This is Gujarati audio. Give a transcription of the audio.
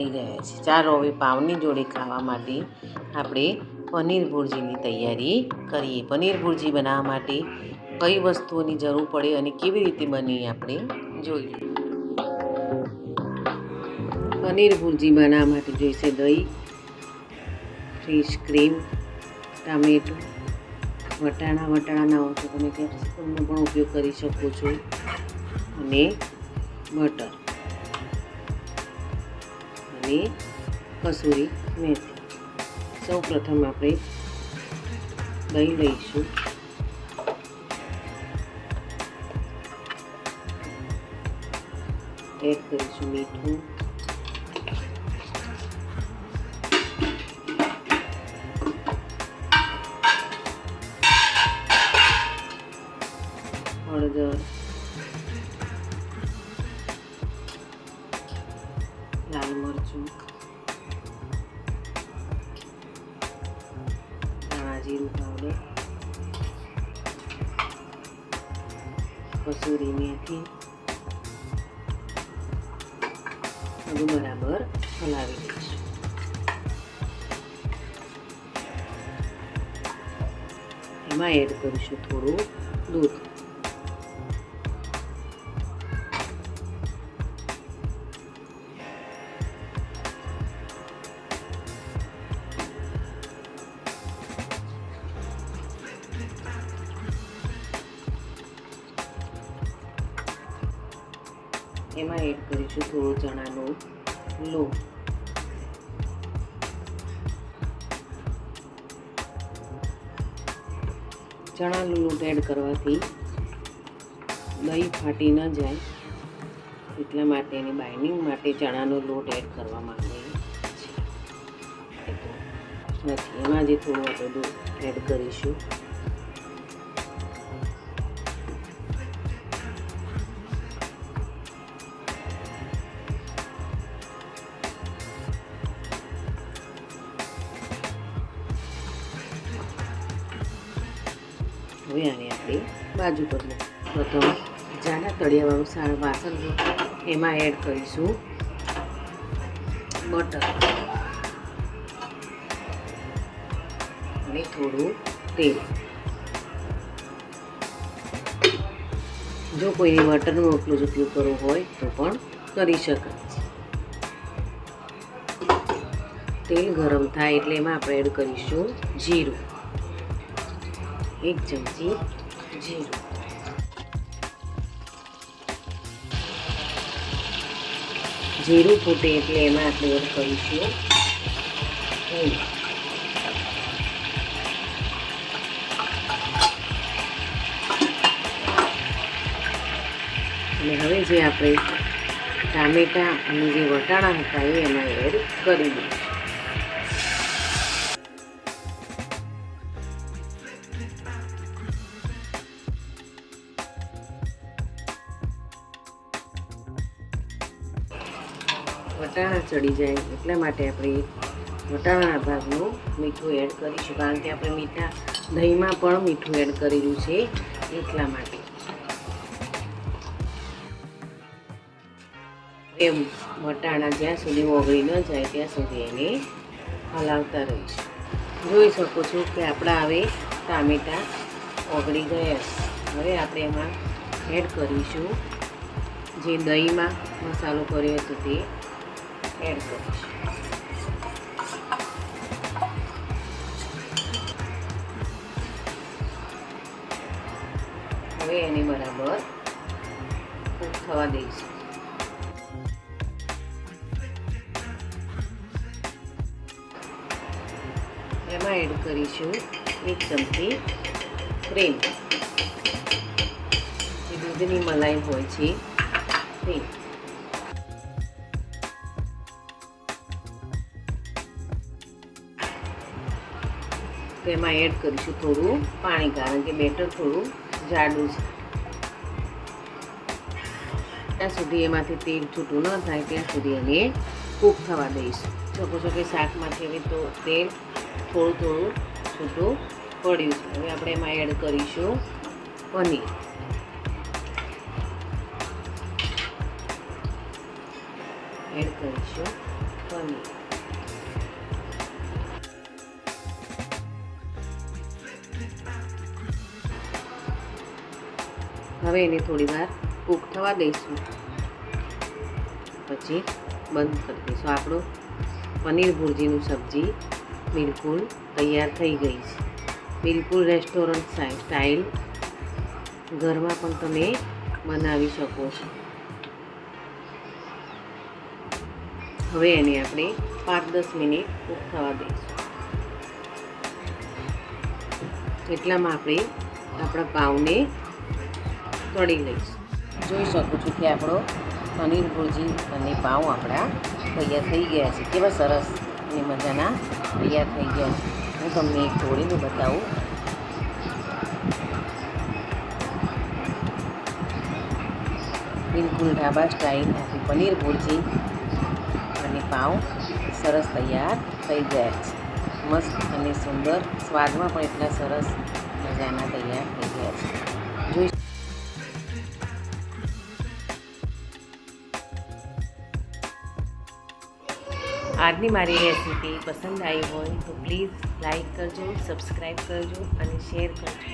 થઈ રહ્યા છે ચાલો હવે પાવની જોડે ખાવા માટે આપણે પનીર ભુરજીની તૈયારી કરીએ. પનીર ભુરજી બનાવવા માટે કઈ વસ્તુઓની જરૂર પડે અને કેવી રીતે બને આપણે જોઈએ. પનીર ભુરજી બનાવવા માટે જોઈશે દહીં, ફ્રેશ ક્રીમ, ટામેટું, વટાણા ના હોય તો તમે કેપ્સિકમનો પણ ઉપયોગ કરી શકો છો, અને બટર અને કસૂરી મેથી. સૌ પ્રથમ આપણે દહીં લઈશું. એડ કરીશું મીઠું, હળદર, લાલ મરચું, ધાણા જીરું પાવડર, કસૂરી મેથી બધું બરાબર હલાવી દઈશું. એમાં એડ કરીશું થોડું દૂધ. એમાં એડ કરીશું થોડો ચણાનો લોટ. ચણાનો લોટ એડ કરવાથી દહીં ફાટી ન જાય એટલા માટે એની બાઇન્ડિંગ માટે ચણાનો લોટ એડ કરવામાં આવે છે. એમાં જે થોડું આપણે દૂધ એડ કરીશું. હવે આને આપણે બાજુ પર પ્રથમ જાડા તળિયાવાળું સારું વાસણ એમાં એડ કરીશું બટર અને થોડું તેલ. જો કોઈને બટરનો એટલો જ ઉપયોગ કરવો હોય તો પણ કરી શકાય છે. તેલ ગરમ થાય એટલે એમાં આપણે એડ કરીશું જીરું, 1 ચમચી જીરું. જીરું ફૂટે એટલે એમાં આપણે એડ કરીશું હિંગ. અને હવે જે આપણે ટામેટાં અને જે વટાણા હતા એ એમાં એડ કરી દઈશું. વટાણા ચડી જાય એટલા માટે આપણે વટાણાના ભાગનું મીઠું એડ કરીશું, કારણ કે આપણે દહીંમાં પણ મીઠું એડ કરેલું છે એટલા માટે. એમ વટાણા જ્યાં સુધી ઓગળી ન જાય ત્યાં સુધી એને હલાવતા રહીશું. જોઈ શકો છો કે આપણા હવે ટામેટાં ઓગળી ગયા છે. હવે આપણે એમાં એડ કરીશું જે દહીંમાં મસાલો કર્યો હતો તે એડ કરીશું. હવે એને બરાબર કૂક થવા દઈશું. એમાં એડ કરીશું 1 ચમચી ક્રીમ. જે દૂધની મલાઈ હોય છે તે. તેમાં એડ કરીશું થોડું પાણી, કારણ કે બેટર થોડું જાડું છે. ત્યાં સુધી એમાંથી તેલ છૂટું ન થાય ત્યાં સુધી એને કૂક થવા દઈશું. શકો છો કે શાકમાંથી હવે તો તેલ થોડું છૂટું પડ્યું છે. હવે આપણે એમાં એડ કરીશું પનીર. એડ કરીશું પનીર. હવે એને થોડી વાર કૂક થવા દઈશું, પછી બંધ કરી દઈશું. આપણું પનીર ભુરજીનું સબ્જી બિલકુલ તૈયાર થઈ ગઈ છે. બિલકુલ રેસ્ટોરન્ટ સ્ટાઇલ ઘરમાં પણ તમે બનાવી શકો છો. હવે એને આપણે 5-10 મિનિટ કૂક થવા દઈશું. એટલામાં આપણે આપણા પાવને તળી લઈશું. જોઈ શકું છું કે આપણો પનીર ભુરજી અને પાઉં આપણા તૈયાર થઈ ગયા છે. કેવા સરસ અને મજાના તૈયાર થઈ ગયા છે. હું તમને એક તોડીને બતાવું. બિલકુલ ઢાબા સ્ટાઇલ આપણી પનીર ભુરજી અને પાઉં સરસ તૈયાર થઈ ગયા છે. મસ્ત અને સુંદર, સ્વાદમાં પણ એટલા સરસ મજાના તૈયાર થઈ ગયા છે. જોઈ આજની મારી રેસીપી પસંદ આવી હોય તો પ્લીઝ લાઈક કરજો, સબસ્ક્રાઈબ કરજો અને શેર કરજો.